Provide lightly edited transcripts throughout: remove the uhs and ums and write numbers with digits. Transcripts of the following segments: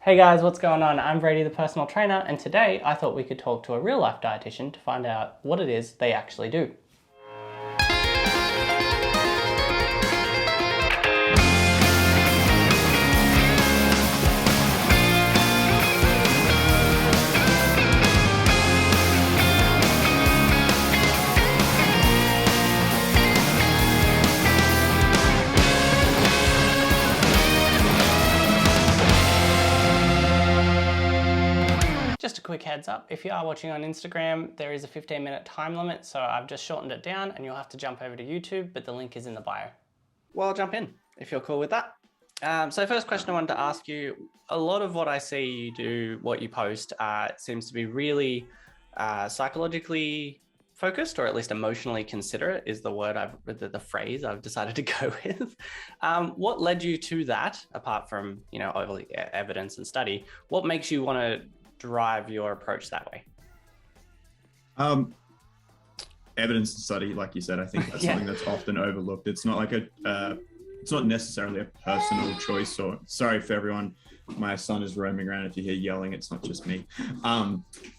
Hey guys, what's going on? I'm Brady, the personal trainer, and today I thought we could talk to a real life dietitian to find out what it is they actually do. Just a quick heads up, if you are watching on Instagram, there is a 15-minute time limit, so I've just shortened it down and you'll have to jump over to YouTube, but the link is in the bio. Well, I'll jump in if you're cool with that. So first question I wanted to ask you, a lot of what I see you do, what you post, seems to be really psychologically focused, or at least emotionally considerate is the phrase I've decided to go with. What led you to that, apart from, obviously evidence and study? What makes you want to drive your approach that way? Evidence and study, like you said, I think that's something that's often overlooked. It's not like it's not necessarily a personal choice. Or sorry for everyone, my son is roaming around. If you hear yelling, it's not just me.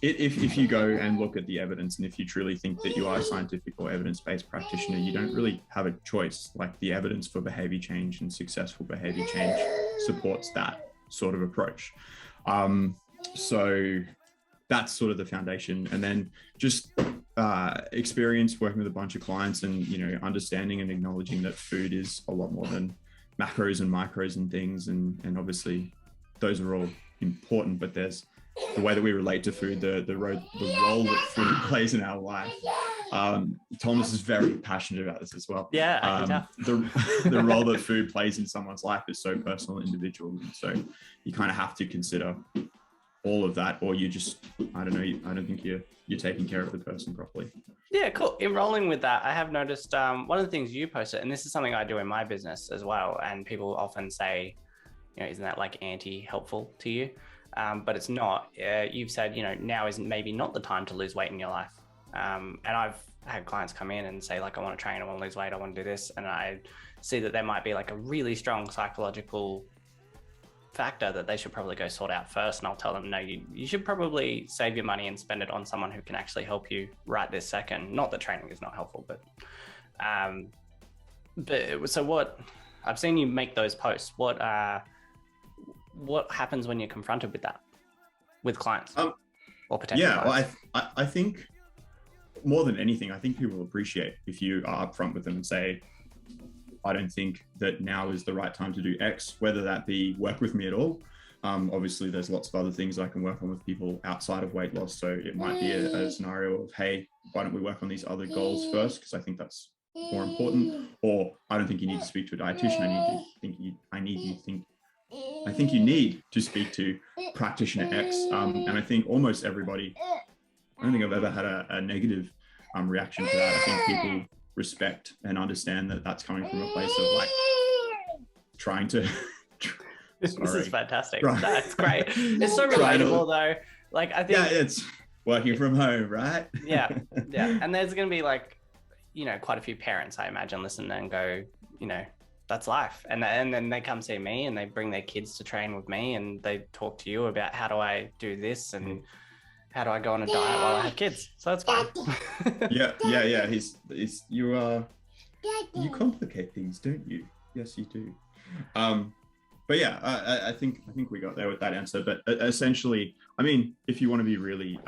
If you go and look at the evidence, and if you truly think that you are a scientific or evidence-based practitioner, you don't really have a choice. Like, the evidence for behavior change and successful behavior change supports that sort of approach. So that's sort of the foundation. And then just experience working with a bunch of clients and, understanding and acknowledging that food is a lot more than macros and micros and things. And obviously those are all important, but there's the way that we relate to food, the role that food plays in our life. Thomas is very passionate about this as well. Yeah, I can tell. The role that food plays in someone's life is so personal and individual. And so you kind of have to consider all of that, or you just, I don't think you're taking care of the person properly. Yeah, cool. In rolling with that, I have noticed one of the things you posted, and this is something I do in my business as well, and people often say, isn't that like anti-helpful to you? But it's not. You've said, now is maybe not the time to lose weight in your life. And I've had clients come in and say, like, I want to train, I want to lose weight, I want to do this. And I see that there might be like a really strong psychological factor that they should probably go sort out first. And I'll tell them, no, you should probably save your money and spend it on someone who can actually help you right this second. Not that training is not helpful, but so what, I've seen you make those posts. What happens when you're confronted with that with clients or potential clients? Well, I think more than anything, I think people appreciate if you are upfront with them and say, I don't think that now is the right time to do X, whether that be work with me at all. Obviously, there's lots of other things I can work on with people outside of weight loss. So it might be a scenario of, hey, why don't we work on these other goals first? Because I think that's more important. Or I don't think you need to speak to a dietitian. I think you need to speak to practitioner X. And I think almost everybody, I don't think I've ever had a negative reaction to that. I think people respect and understand that that's coming from a place of like trying to This is fantastic. That's great. It's so relatable though. Like, I think it's working from home, right? yeah And there's gonna be like, quite a few parents, I imagine, listen and go, that's life. And then they come see me and they bring their kids to train with me and they talk to you about, how do I do this and how do I go on a diet while I have kids? So that's fine. Yeah. You complicate things, don't you? Yes, you do. But yeah, I think we got there with that answer. But essentially, I mean, if you want to be really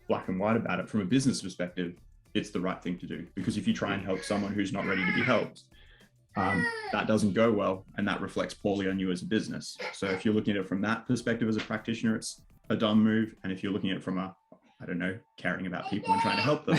black and white about it from a business perspective, it's the right thing to do. Because if you try and help someone who's not ready to be helped, that doesn't go well, and that reflects poorly on you as a business. So if you're looking at it from that perspective as a practitioner, it's a dumb move. And if you're looking at it from caring about people and trying to help them,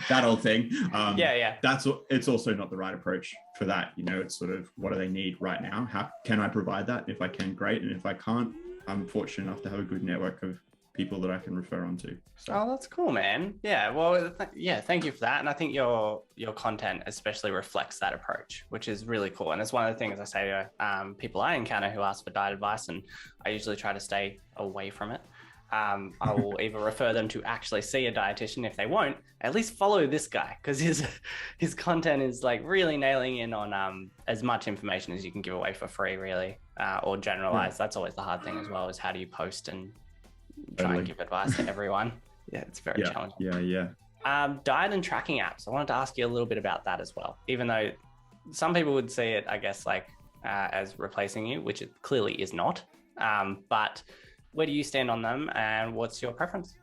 that old thing. It's also not the right approach for that. It's sort of, what do they need right now? How can I provide that? If I can, great. And if I can't, I'm fortunate enough to have a good network of people that I can refer on to. So. Oh, that's cool, man. Yeah. Well, thank you for that. And I think your content especially reflects that approach, which is really cool. And it's one of the things I say to people I encounter who ask for diet advice, and I usually try to stay away from it. I will either refer them to actually see a dietitian. If they won't, at least follow this guy, because his content is like really nailing in on as much information as you can give away for free, really, or generalize. That's always the hard thing as well, is how do you post and try and give advice to everyone. Yeah, it's very challenging. Diet and tracking apps. I wanted to ask you a little bit about that as well, even though some people would see it, I guess, like as replacing you, which it clearly is not. But where do you stand on them, and what's your preference?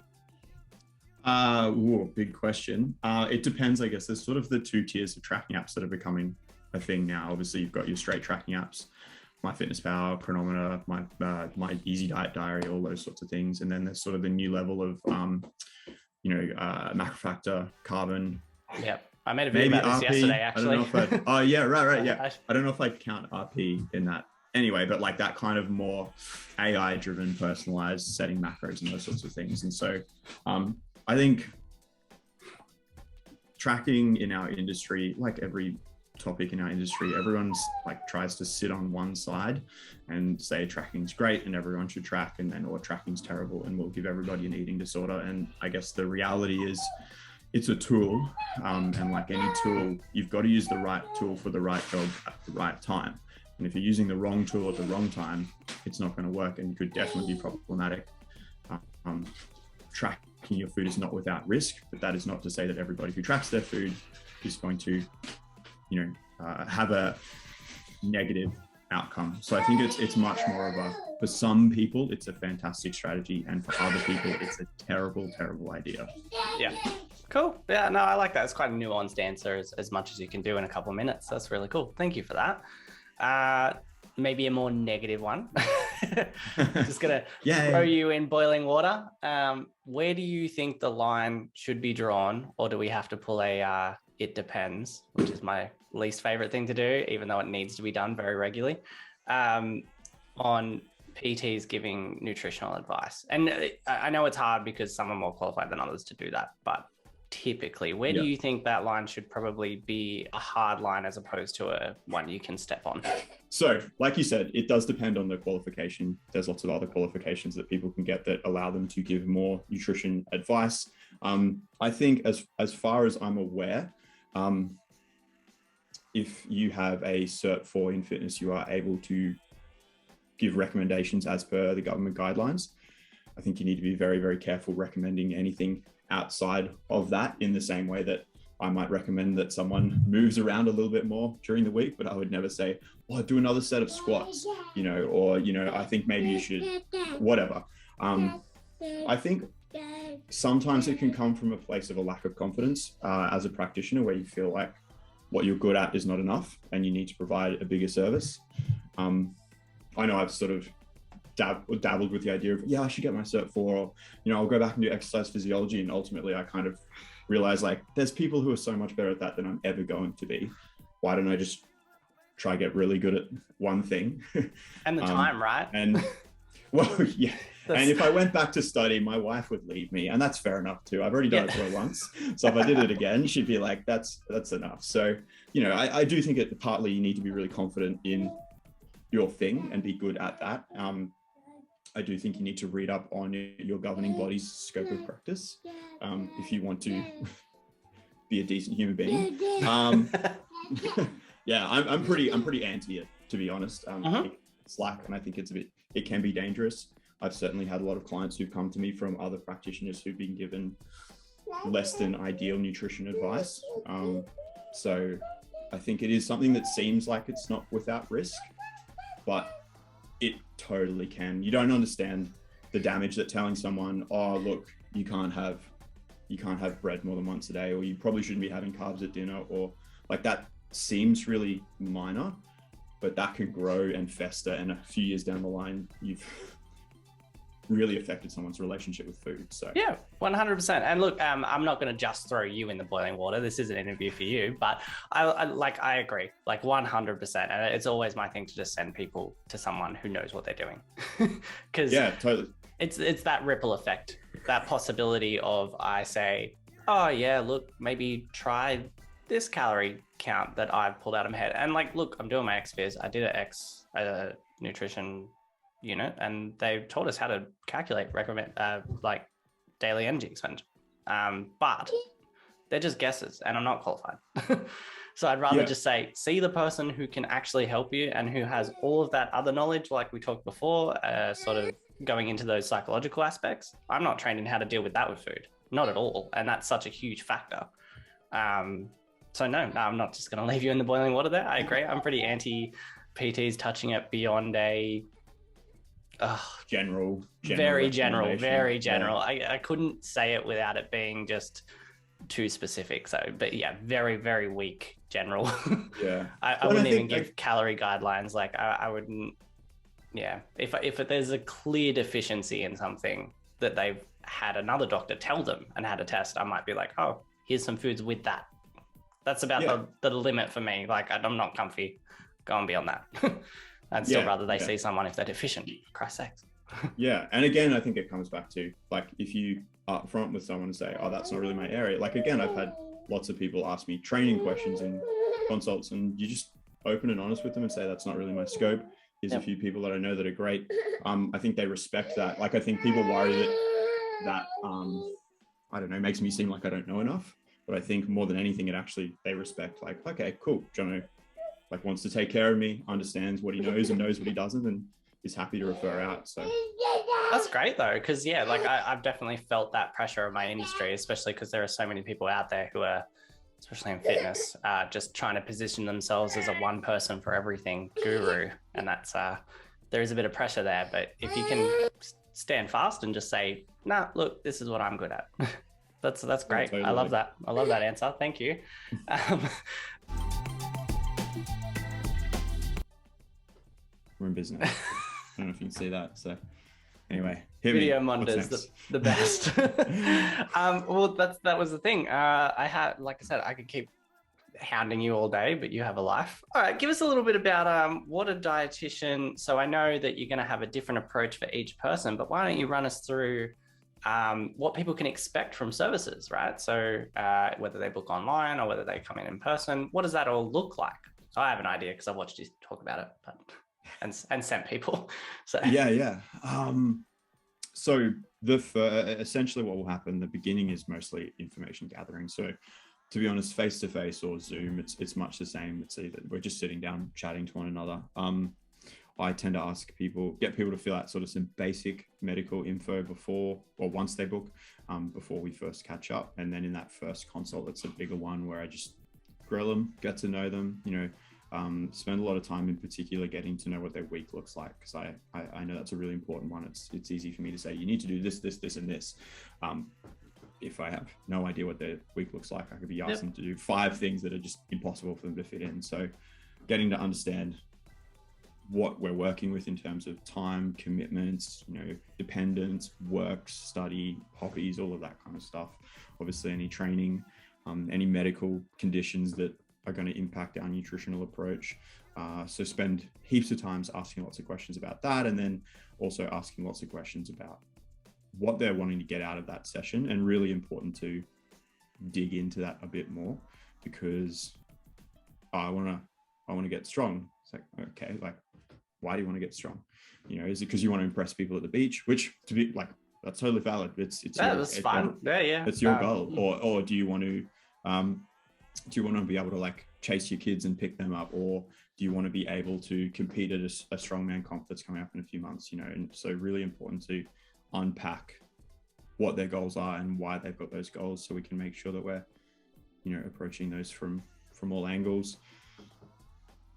Big question. It depends, I guess. There's sort of the two tiers of tracking apps that are becoming a thing now. Obviously, you've got your straight tracking apps, MyFitnessPal, Chronometer, my Easy Diet Diary, all those sorts of things. And then there's sort of the new level of, Macrofactor, Carbon. Yep. I made a video about this yesterday, actually. I don't know if right. Yeah. I don't know if I'd count RP in that. Anyway, but like that kind of more AI-driven, personalized setting macros and those sorts of things. And so I think tracking in our industry, like every topic in our industry, everyone's like tries to sit on one side and say tracking's great and everyone should track, and then or tracking's terrible and we'll give everybody an eating disorder. And I guess the reality is it's a tool, and like any tool, you've got to use the right tool for the right job at the right time. And if you're using the wrong tool at the wrong time, it's not going to work and could definitely be problematic. Tracking your food is not without risk, but that is not to say that everybody who tracks their food is going to, have a negative outcome. So I think it's much more of for some people, it's a fantastic strategy, and for other people, it's a terrible, terrible idea. Yeah. Cool. Yeah, no, I like that. It's quite a nuanced answer, as much as you can do in a couple of minutes. That's really cool. Thank you for that. Maybe a more negative one. Just gonna throw you in boiling water. Where do you think the line should be drawn, or do we have to pull a it depends, which is my least favorite thing to do, even though it needs to be done very regularly, on PTs giving nutritional advice? And I know it's hard because some are more qualified than others to do that, but typically, where do you think that line should probably be a hard line as opposed to a one you can step on? So, like you said, it does depend on the qualification. There's lots of other qualifications that people can get that allow them to give more nutrition advice. I think as far as I'm aware, if you have a Cert 4 in fitness, you are able to give recommendations as per the government guidelines. I think you need to be very, very careful recommending anything outside of that, in the same way that I might recommend that someone moves around a little bit more during the week, but I would never say, do another set of squats, or, I think maybe you should, whatever. I think sometimes it can come from a place of a lack of confidence as a practitioner, where you feel like what you're good at is not enough and you need to provide a bigger service. I know I've sort of dabbled with the idea of, I should get my Cert 4, or, I'll go back and do exercise physiology. And ultimately I kind of realized, like, there's people who are so much better at that than I'm ever going to be. Why don't I just try to get really good at one thing? And the time, right? And well, yeah. And if I went back to study, my wife would leave me, and that's fair enough too. I've already done it to her once. So if I did it again, she'd be like, that's enough. So, I do think that partly you need to be really confident in your thing and be good at that. I do think you need to read up on your governing body's scope of practice if you want to be a decent human being. I'm pretty anti it, to be honest. It's lack, and I think it can be dangerous. I've certainly had a lot of clients who've come to me from other practitioners who've been given less than ideal nutrition advice. So I think it is something that seems like it's not without risk, but it totally can. You don't understand the damage that telling someone, look, you can't have bread more than once a day, or you probably shouldn't be having carbs at dinner, or like that seems really minor, but that can grow and fester, and a few years down the line, you've really affected someone's relationship with food. So 100%. And look, I'm not going to just throw you in the boiling water. This is an interview for you, but I agree, like 100%. And it's always my thing to just send people to someone who knows what they're doing. Because totally. It's that ripple effect, that possibility of, I say, look, maybe try this calorie count that I've pulled out of my head. And like, look, I'm doing my XFiz. I did a nutrition unit, and they taught us how to calculate recommend like daily energy expenditure. But they're just guesses, and I'm not qualified. So I'd rather just say, see the person who can actually help you and who has all of that other knowledge, like we talked before, sort of going into those psychological aspects. I'm not trained in how to deal with that with food, not at all. And that's such a huge factor. So no, I'm not just going to leave you in the boiling water there. I agree. I'm pretty anti PTs touching it beyond a general very general. Yeah. I couldn't say it without it being just too specific. So, but yeah, very, very weak general. Yeah. I wouldn't even give calorie guidelines. Like I wouldn't, yeah. If there's a clear deficiency in something that they've had another doctor tell them and had a test, I might be like, oh, here's some foods with that. That's about the limit for me. Like I'm not comfy going beyond that. I'd still rather they see someone if they're deficient, for Christ's sakes. Yeah. And again, I think it comes back to like, if you are upfront with someone and say, oh, that's not really my area. Like, again, I've had lots of people ask me training questions in consults, and you just open and honest with them and say, that's not really my scope. Here's a few people that I know that are great. I think they respect that. Like, I think people worry that I don't know, makes me seem like I don't know enough. But I think more than anything, they respect like, okay, cool. Jono like wants to take care of me, understands what he knows and knows what he doesn't, and is happy to refer out. So that's great though, because like I've definitely felt that pressure of my industry, especially because there are so many people out there who are, especially in fitness, just trying to position themselves as a one person for everything guru, and that's there is a bit of pressure there. But if you can stand fast and just say, nah, look, this is what I'm good at. That's great. Yeah, totally. I love that. I love that answer. Thank you. We're in business. I don't know if you can see that. So anyway, video monitors the best. Well, that was the thing. I had, like I said, I could keep hounding you all day, but you have a life. All right, give us a little bit about what a dietitian. So I know that you're going to have a different approach for each person, but why don't you run us through what people can expect from services, right? So whether they book online or whether they come in person, what does that all look like? So I have an idea because I watched you talk about it, but and sent people. So yeah. So essentially what will happen, the beginning is mostly information gathering. So to be honest, face-to-face or Zoom, it's much the same. It's either we're just sitting down chatting to one another. I tend to get people to fill out sort of some basic medical info before or once they book, before we first catch up. And then in that first consult, that's a bigger one where I just grill them, get to know them, spend a lot of time in particular getting to know what their week looks like, because I know that's a really important one. It's easy for me to say, you need to do this, and this. If I have no idea what their week looks like, I could be asking them to do 5 things that are just impossible for them to fit in. So getting to understand what we're working with in terms of time, commitments, dependence, work, study, hobbies, all of that kind of stuff. Obviously any training, any medical conditions that are going to impact our nutritional approach. So spend heaps of time asking lots of questions about that, and then also asking lots of questions about what they're wanting to get out of that session. And really important to dig into that a bit more, because I want to get strong. It's like, okay, like, why do you want to get strong? Is it because you want to impress people at the beach? Which, to be like, that's totally valid. It's fun. It's your goal. Or do you want to be able to like chase your kids and pick them up, or do you want to be able to compete at a strongman comp that's coming up in a few months? And so really important to unpack what their goals are and why they've got those goals, so we can make sure that we're approaching those from all angles.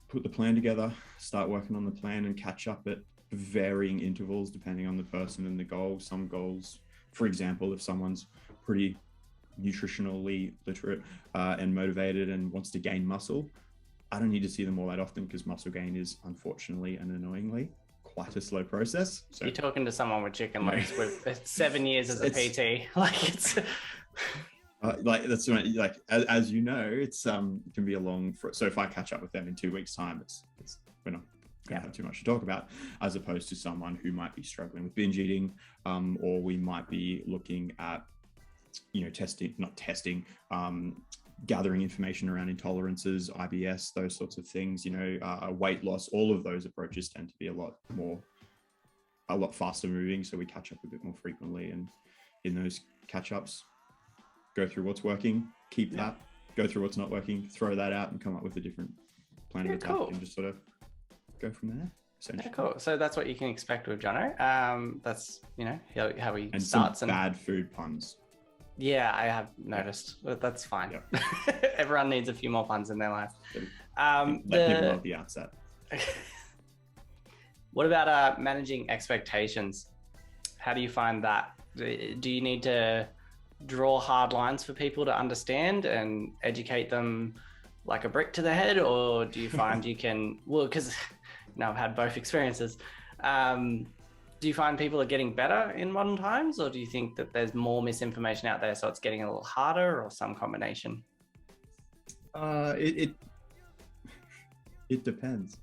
Put the plan together, start working on the plan, and catch up at varying intervals depending on the person and the goal. Some goals, for example, if someone's pretty nutritionally literate and motivated and wants to gain muscle, I don't need to see them all that often, because muscle gain is unfortunately and annoyingly quite a slow process. So you're talking to someone with chicken legs with 7 years as a PT. Like it's like that's like, as you know, it's it can be a long. So if I catch up with them in 2 weeks' time, it's we're not going to have too much to talk about, as opposed to someone who might be struggling with binge eating, or we might be looking at gathering information around intolerances, IBS, those sorts of things. Weight loss. All of those approaches tend to be a lot more a lot faster moving, so we catch up a bit more frequently, and in those catch-ups, go through what's working, keep that, go through what's not working, throw that out, and come up with a different plan of attack, and just sort of go from there. Yeah, cool. So that's what you can expect with Jono. That's, you know, how he and starts. Some bad food puns. Yeah, I have noticed. But that's fine. Yep. Everyone needs a few more puns in their life. Let people know at the outset. What about managing expectations? How do you find that? Do you need to draw hard lines for people to understand and educate them like a brick to the head? Or do you find you can, well, because I've had both experiences. Do you find people are getting better in modern times, or do you think that there's more misinformation out there, so it's getting a little harder, or some combination? It depends.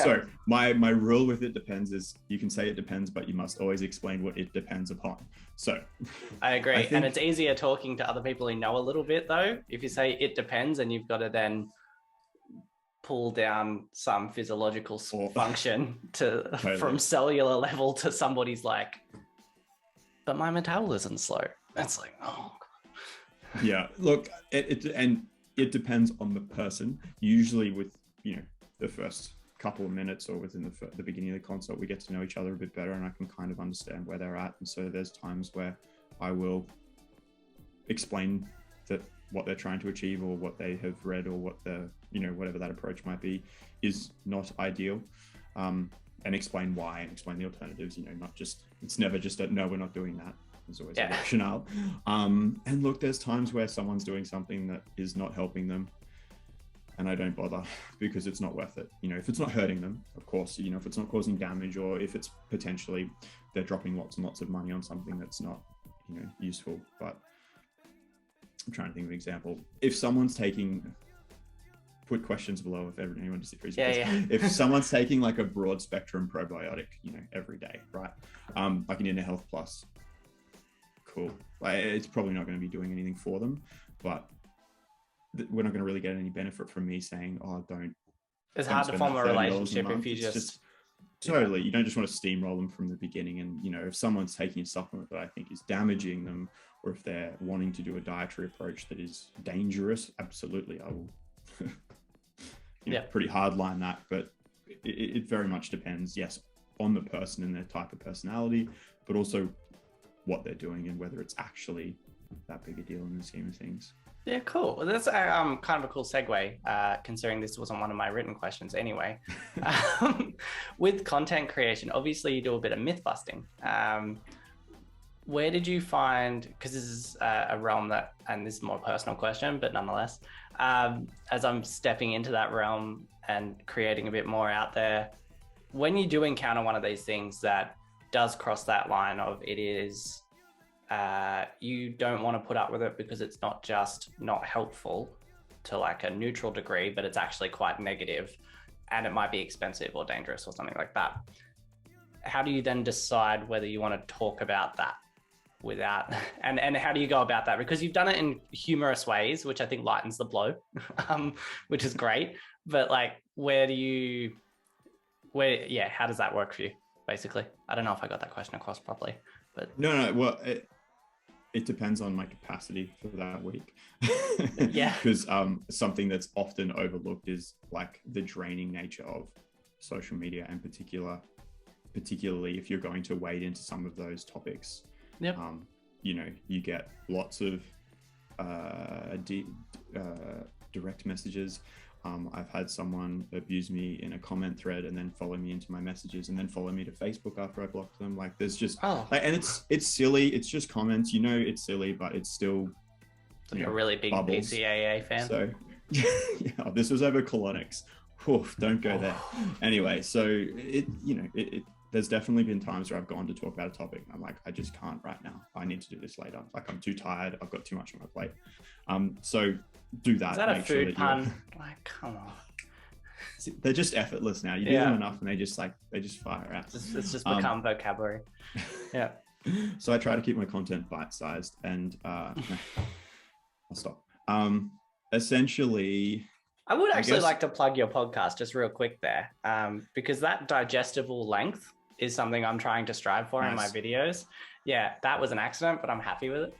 So my rule with it depends is you can say it depends, but you must always explain what it depends upon. So I agree. And it's easier talking to other people who know a little bit, though, if you say it depends, and you've got to then pull down some physiological function to totally. From cellular level to somebody's like, but my metabolism's slow. That's like, oh God. Yeah, look, it depends on the person. Usually with, you know, the first couple of minutes or within the beginning of the consult, we get to know each other a bit better, and I can kind of understand where they're at. And so there's times where I will explain that what they're trying to achieve, or what they have read, or what the, you know, whatever that approach might be, is not ideal, and explain why, and explain the alternatives. You know, not just, it's never just a no, we're not doing that. There's always a rationale. And look, there's times where someone's doing something that is not helping them, and I don't bother, because it's not worth it. You know, if it's not hurting them, of course, you know, if it's not causing damage, or if it's potentially they're dropping lots and lots of money on something that's not, you know, useful. But I'm trying to think of an example. If someone's put questions below if anyone disagrees with this. If someone's taking like a broad spectrum probiotic, you know, every day, right? Like an Inner Health Plus, cool. Like, it's probably not going to be doing anything for them, but we're not going to really get any benefit from me saying, oh, don't. It's hard to form a relationship if you just totally, you don't just want to steamroll them from the beginning. And, you know, if someone's taking a supplement that I think is damaging them, or if they're wanting to do a dietary approach that is dangerous, absolutely, I will pretty hard line that. But it very much depends, yes, on the person and their type of personality, but also what they're doing and whether it's actually that big a deal in the scheme of things. Yeah, cool. Well, that's kind of a cool segue, considering this wasn't one of my written questions anyway. With content creation, obviously you do a bit of myth busting. Where did you find, because this is a realm that, and this is a more personal question, but nonetheless, as I'm stepping into that realm and creating a bit more out there, when you do encounter one of these things that does cross that line of it is, you don't want to put up with it because it's not just not helpful to like a neutral degree, but it's actually quite negative and it might be expensive or dangerous or something like that. How do you then decide whether you want to talk about that without, and how do you go about that? Because you've done it in humorous ways, which I think lightens the blow, which is great. But like, how does that work for you, basically? I don't know if I got that question across properly, but. No, well, it depends on my capacity for that week. Yeah. Because something that's often overlooked is like the draining nature of social media, and particularly if you're going to wade into some of those topics. Yep. You know, you get lots of direct messages. I've had someone abuse me in a comment thread and then follow me into my messages and then follow me to Facebook after I blocked them. Like, there's just, and it's silly. It's just comments, you know, it's silly, but it's still like a really big bubbles. BCAA fan. So yeah, this was over colonics. Oof, don't go there. Anyway, so there's definitely been times where I've gone to talk about a topic and I'm like, I just can't right now. I need to do this later. Like, I'm too tired. I've got too much on my plate. So do that. Is that a food pun? Like, come on. They're just effortless now. You do them enough and they just fire out. It's just become vocabulary. Yeah. So I try to keep my content bite-sized and I'll stop. Essentially, I would actually like to plug your podcast just real quick there, because that digestible length is something I'm trying to strive for in my videos. Yeah, that was an accident, but I'm happy with it.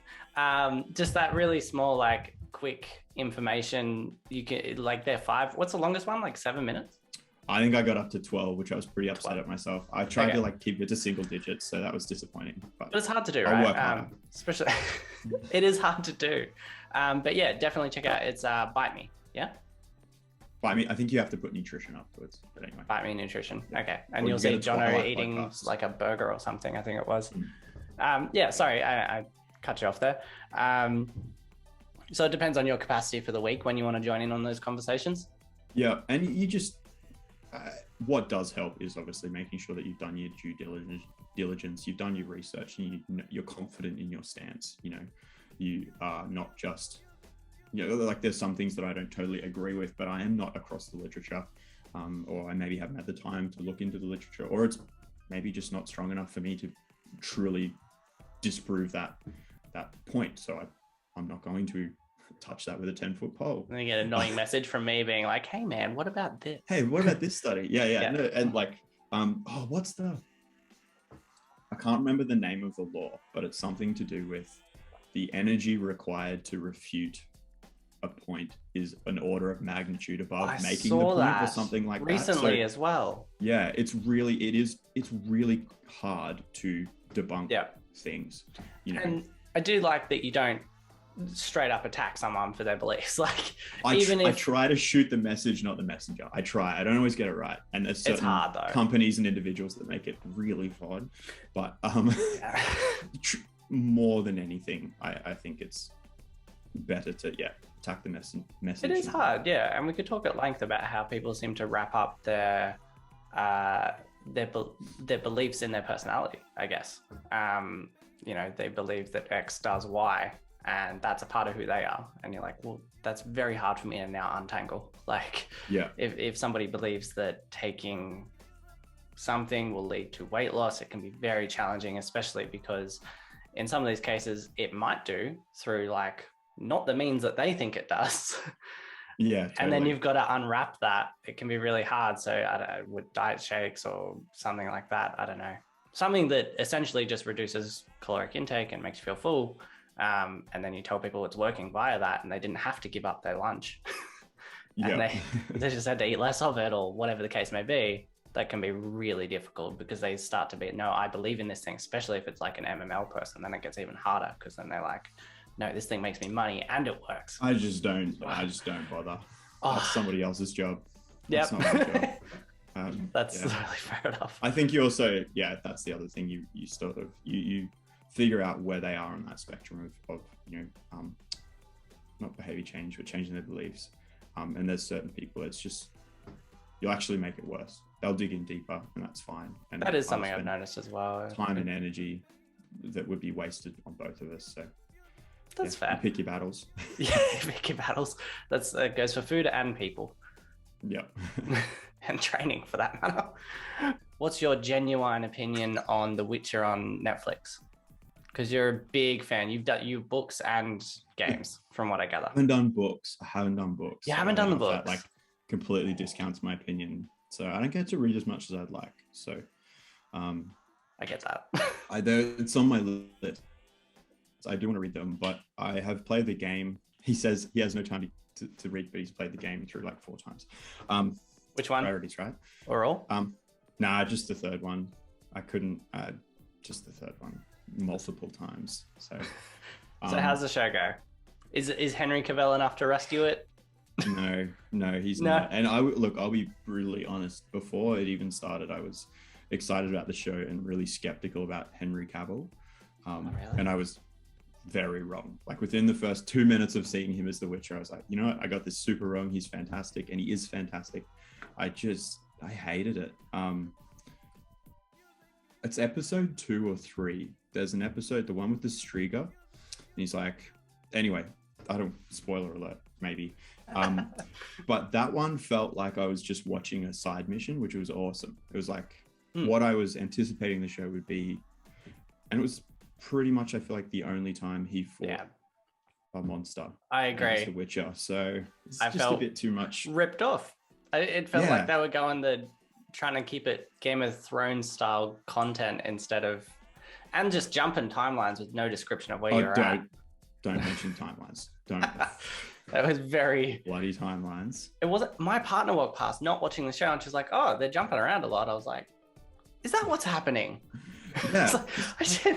Just that really small, like quick information. You can like they're 5. What's the longest one? Like 7 minutes? I think I got up to 12, which I was pretty upset at myself. I tried to like keep it to single digits, so that was disappointing. But it's hard to do, right? I'll work harder. Especially, it is hard to do. But yeah, definitely check out. It's Bite Me. Yeah. Bite Me. I think you have to put nutrition afterwards. But anyway. Bite Me Nutrition. Okay, and you'll see Jono eating like a burger or something. I think it was. Yeah. Sorry, I cut you off there. So it depends on your capacity for the week when you want to join in on those conversations. Yeah, and you just. What does help is obviously making sure that you've done your due diligence, you've done your research, and you're confident in your stance. You know, you are not just, you know, like there's some things that I don't totally agree with, but I am not across the literature, or I maybe haven't had the time to look into the literature, or it's maybe just not strong enough for me to truly disprove that point. So I'm not going to touch that with a 10-foot pole. And you get an annoying message from me being like, hey man, what about this? Hey, what about this study? Yeah. No, and like, I can't remember the name of the law, but it's something to do with the energy required to refute a point is an order of magnitude above making the point or something like recently that. As well. Yeah, it's really hard to debunk things. You know? And I do like that you don't straight up attack someone for their beliefs. Like I try to shoot the message, not the messenger. I don't always get it right, and there's certain hard, though. Companies and individuals that make it really hard. But more than anything, I think it's better to attack the message. It is hard, and we could talk at length about how people seem to wrap up their beliefs in their personality, I guess. You know, they believe that X does Y, and that's a part of who they are. And you're like, well, that's very hard for me to now untangle. Like, if somebody believes that taking something will lead to weight loss, it can be very challenging, especially because in some of these cases, it might do through like not the means that they think it does. Yeah. Totally. And then you've got to unwrap that. It can be really hard. So I don't know, with diet shakes or something like that, I don't know. Something that essentially just reduces caloric intake and makes you feel full. And then you tell people it's working via that, and they didn't have to give up their lunch. And they just had to eat less of it, or whatever the case may be. That can be really difficult because they start to be, no, I believe in this thing, especially if it's like an MML person. Then it gets even harder because then they're like, no, this thing makes me money and it works. I just don't bother. That's somebody else's job. That's not my job. That's really fair enough. I think you also, that's the other thing. You sort of you figure out where they are on that spectrum of not behavior change, but changing their beliefs. And there's certain people, it's just, you'll actually make it worse. They'll dig in deeper, and that's fine. And that is something I've noticed as well. Time and energy that would be wasted on both of us. So that's fair. Pick your battles. Pick your battles. That goes for food and people. Yep. And training for that matter. What's your genuine opinion on The Witcher on Netflix? Because you're a big fan. You've done books and games, from what I gather. I haven't done books. You haven't done the books. That, like, completely discounts my opinion. So I don't get to read as much as I'd like. So I get that. It's on my list. So I do want to read them, but I have played the game. He says he has no time to read, but he's played the game through like 4 times. Which one? Priorities, right? Or all? Nah, just the third one. I couldn't just the third one multiple times. So so how's the show go? Is Henry Cavill enough to rescue it? No, he's not. And I'll be brutally honest. Before it even started, I was excited about the show and really skeptical about Henry Cavill. Really? And I was very wrong. Like within the first 2 minutes of seeing him as the Witcher, I was like, you know what? I got this super wrong. He's fantastic, and he is fantastic. I hated it. It's episode 2 or 3. There's an episode, the one with the Striga, and he's like, anyway, I don't, spoiler alert, maybe. But that one felt like I was just watching a side mission, which was awesome. It was like what I was anticipating the show would be. And it was pretty much, I feel like, the only time he fought a monster. I agree. The Witcher. So it's just a bit too much. Ripped off. It felt like they were going the trying to keep it Game of Thrones style content instead of, and just jumping timelines with no description of where you're at. Don't mention timelines. Don't. That was very bloody timelines. It wasn't. My partner walked past, not watching the show, and she's like, "Oh, they're jumping around a lot." I was like, "Is that what's happening?" Yeah. I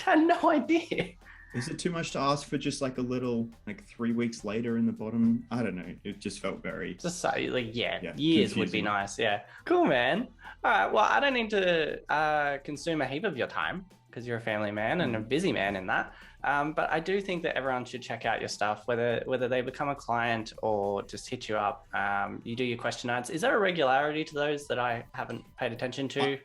had no idea. Is it too much to ask for just like a little, like 3 weeks later in the bottom? I don't know. It just felt very. Just so, like, years confusing. would be nice. Yeah. Cool, man. All right. Well, I don't need to consume a heap of your time because you're a family man and a busy man in that. But I do think that everyone should check out your stuff, whether they become a client or just hit you up. You do your question nights. Is there a regularity to those that I haven't paid attention to?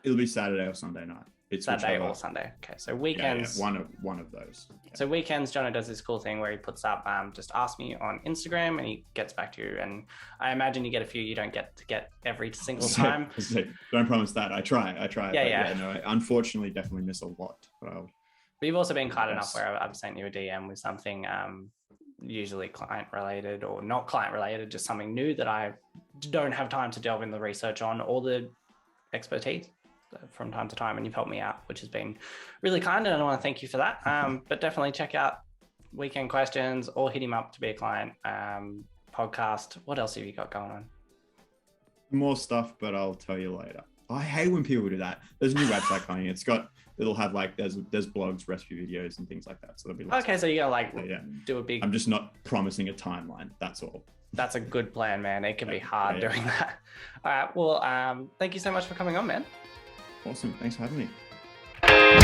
It'll be Saturday or Sunday night. It's Saturday or Sunday. Okay, so weekends. Yeah, one of those. Yeah. So weekends, Jono does this cool thing where he puts up, just ask me on Instagram, and he gets back to you. And I imagine you get a few you don't get every single time. Don't promise that. I try. Yeah. No, I unfortunately definitely miss a lot. But you've also been kind enough where I've sent you a DM with something usually client related or not client related, just something new that I don't have time to delve in the research on or the expertise from time to time, and you've helped me out, which has been really kind, and I want to thank you for that. But definitely check out Weekend Questions or hit him up to be a client. Podcast. What else have you got going on? More stuff, but I'll tell you later. I hate when people do that. There's a new website coming. It'll have like there's blogs, recipe videos, and things like that. So there'll be okay. So you're gonna do a big. I'm just not promising a timeline. That's all. That's a good plan, man. It can be hard doing that. All right. Well, thank you so much for coming on, man. Awesome. Thanks for having me.